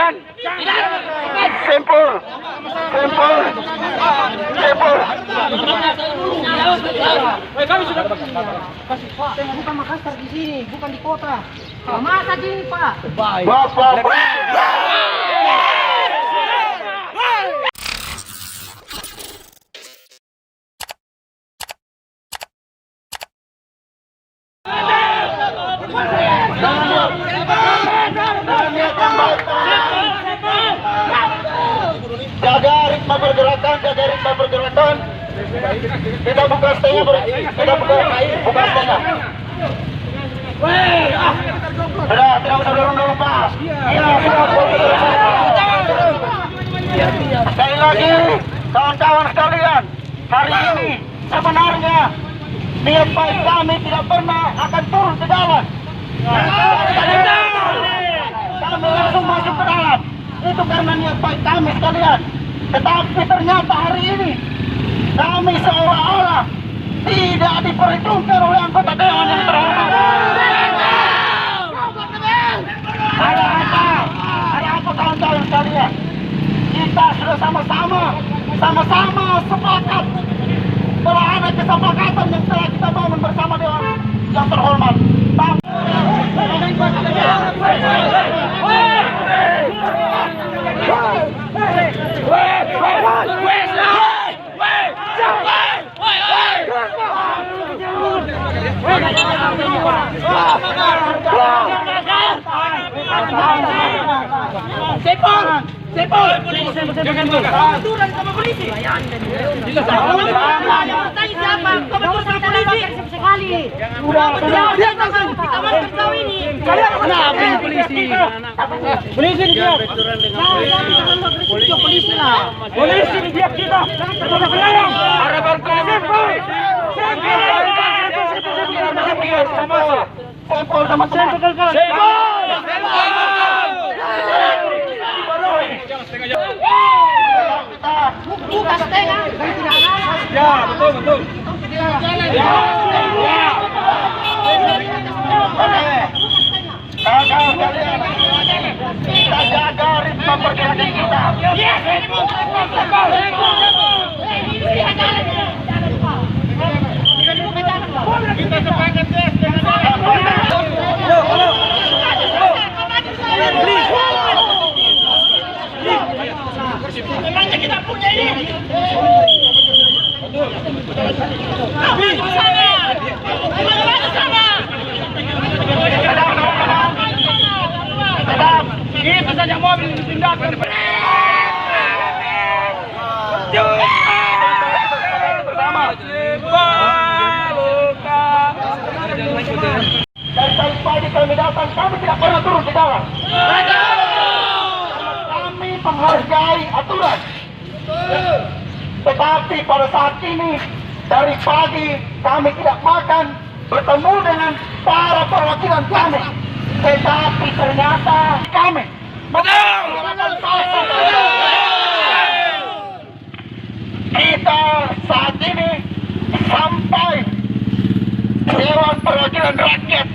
Jangan. Simpul. Kami sudah bukan Makassar di sini, bukan di kota. Masa sini, Pak? Bapak. Jaga ritme pergerakan. Kita buka setengah, kita buka setengah. Tidak usah dorong Pak. Sekali lagi, kawan-kawan sekalian, hari ini sebenarnya niat baik kami tidak pernah akan turun ke jalan. Kami langsung masuk ke dalam. Itu karena niat baik kami sekalian. Tetapi ternyata hari ini kami seolah-olah tidak diperhitungkan oleh anggota dewan yang terhormat. Ada apa kawan-kawan sekalian? Kita sudah sama-sama sepakat. Telah ada kesepakatan yang telah kita bangun bersama dewan yang terhormat. Sepul! Jangan kebetulan sama polisi. Siapa? Kebetulan sama polisi. Sekali. Dia kita masuk kau ini. Kenapa polisi? Polisi dia. Polisi lah. Polisi dia kita. Ada berkelompok. Sepul sama Sepul. Buka setengah. Ya, betul. Kita jaga ritme pergerakan kita. Kita sepakat memangnya kita punya ini. Itu saja mobil dipindahkan. Dari pagi kami datang, kami tidak pernah turun ke jalan. Kami menghargai aturan. Tetapi pada saat ini, dari pagi kami tidak makan, bertemu dengan para perwakilan kami. Tetapi ternyata kami kita saat ini sampai Dewan Perwakilan Rakyat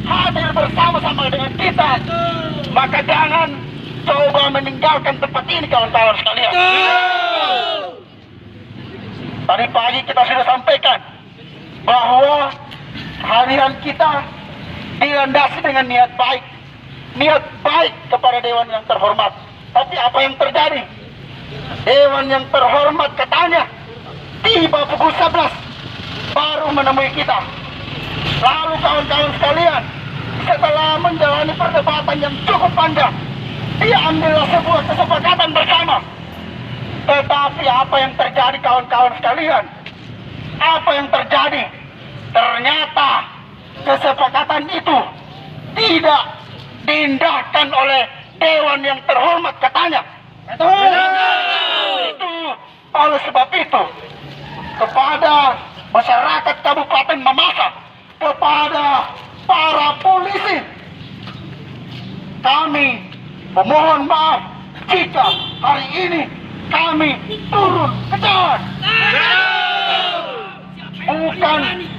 hadir bersama-sama dengan kita, maka jangan coba meninggalkan tempat ini kawan-kawan sekalian. Tadi pagi kita sudah sampaikan bahwa harian kita dilandasi dengan niat baik kepada Dewan yang terhormat. Tapi apa yang terjadi? Dewan yang terhormat katanya tiba pukul 11 baru menemui kita. Lalu kawan-kawan sekalian, setelah menjalani perdebatan yang cukup panjang, diambillah sebuah kesepakatan bersama. Tetapi apa yang terjadi kawan-kawan sekalian? Apa yang terjadi? Ternyata kesepakatan itu tidak diindahkan oleh Dewan yang terhormat katanya. Itu oleh sebab itu kepada masyarakat Kabupaten Mamasa, kepada para polisi, kami memohon maaf jika hari ini kami turun ke jalan.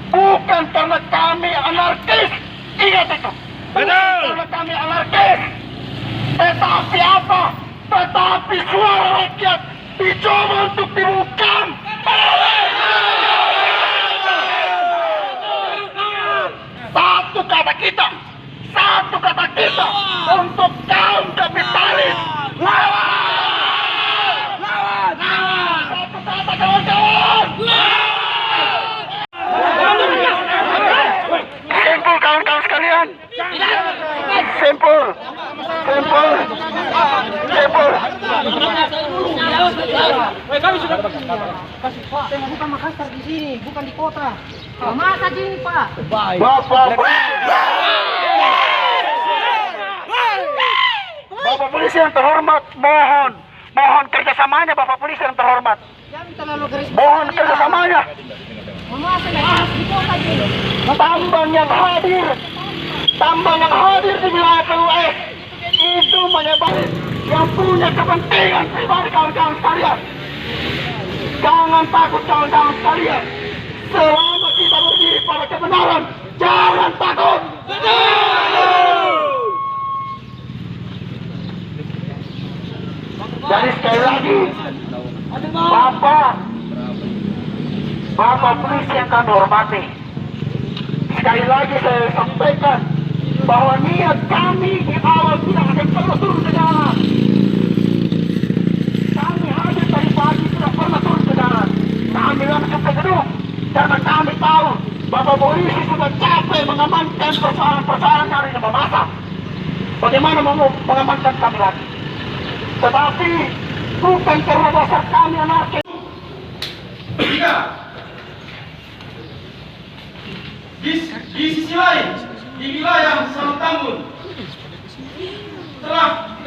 Bukan karena kami anarkis, ingat itu. Bukan karena kami anarkis, tetapi apa? dicoba untuk dibungkam oleh satu kata kita untuk kaum kapitalis. Lawan! Satu kata kawan-kawan. Simpul kawan-kawan sekalian. Simpul. Bukan Makassar di sini, bukan di kota. Masa sini Pak? Bapak polisi yang terhormat, mohon kerjasamanya Bapak polisi yang terhormat. Jangan terlalu garis. Mohon kerjasamanya. Masa di kota sini. Tambang yang hadir di wilayah PUS itu menyebar yang punya kepentingan pribadi kawan-kawan sekalian. Jangan takut kawan-kawan sekalian. Selama kita berdiri pada kebenaran, jangan takut. Jadi sekali lagi, Bapak polisi yang kami hormati, sekali lagi saya sampaikan bahwa niat kami di awal tidak akan pernah turun ke jalan. Kami hadir dari pagi tidak pernah turun ke jalan. Kami langsung ke gedung karena kami tahu Bapak polisi sudah capek mengamankan persoalan-persoalan yang ada di masa. Bagaimana mau mengamankan kami lagi? Tetapi bukan karena dasar kami anarkis. Tiga. Di sisi lain, di wilayah Selantambun telah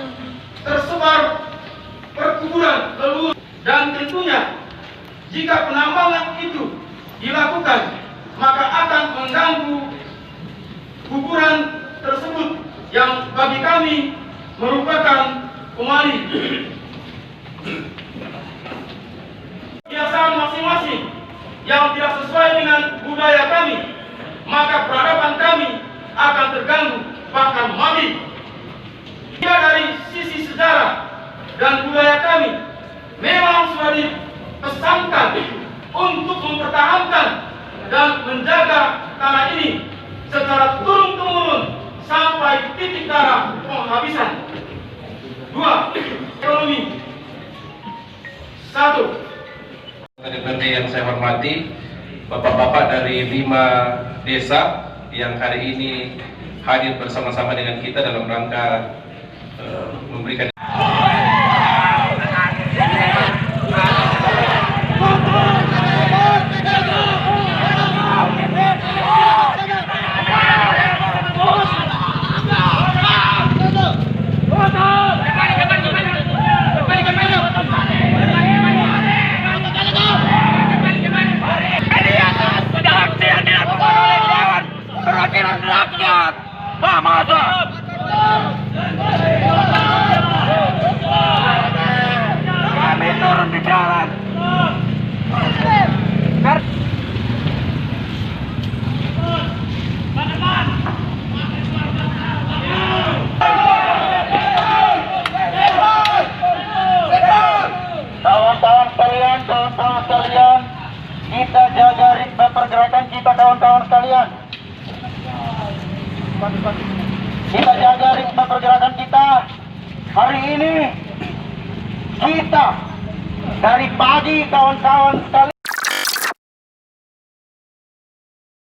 tersebar perkuburan leluhur, dan tentunya jika penambangan itu dilakukan maka akan mengganggu kuburan tersebut yang bagi kami merupakan pemali. Kebiasaan masing-masing yang tidak sesuai dengan budaya kami, maka peradaban kami akan terganggu, bahkan mati. Jika dari sisi sejarah dan budaya kami memang sudah dipesankan untuk mempertahankan dan menjaga tanah ini secara turun-temurun sampai titik darah penghabisan. 2. Ekonomi. 1. DPRD yang saya hormati, bapak-bapak dari 5 desa yang hari ini hadir bersama-sama dengan kita dalam rangka memberikan Kami turun di jalan. Kawan-kawan sekalian, kita jaga ritme pergerakan kita, kawan-kawan sekalian. Kita jaga ritme pergerakan kita. Hari ini kita dari pagi, kawan-kawan sekalian.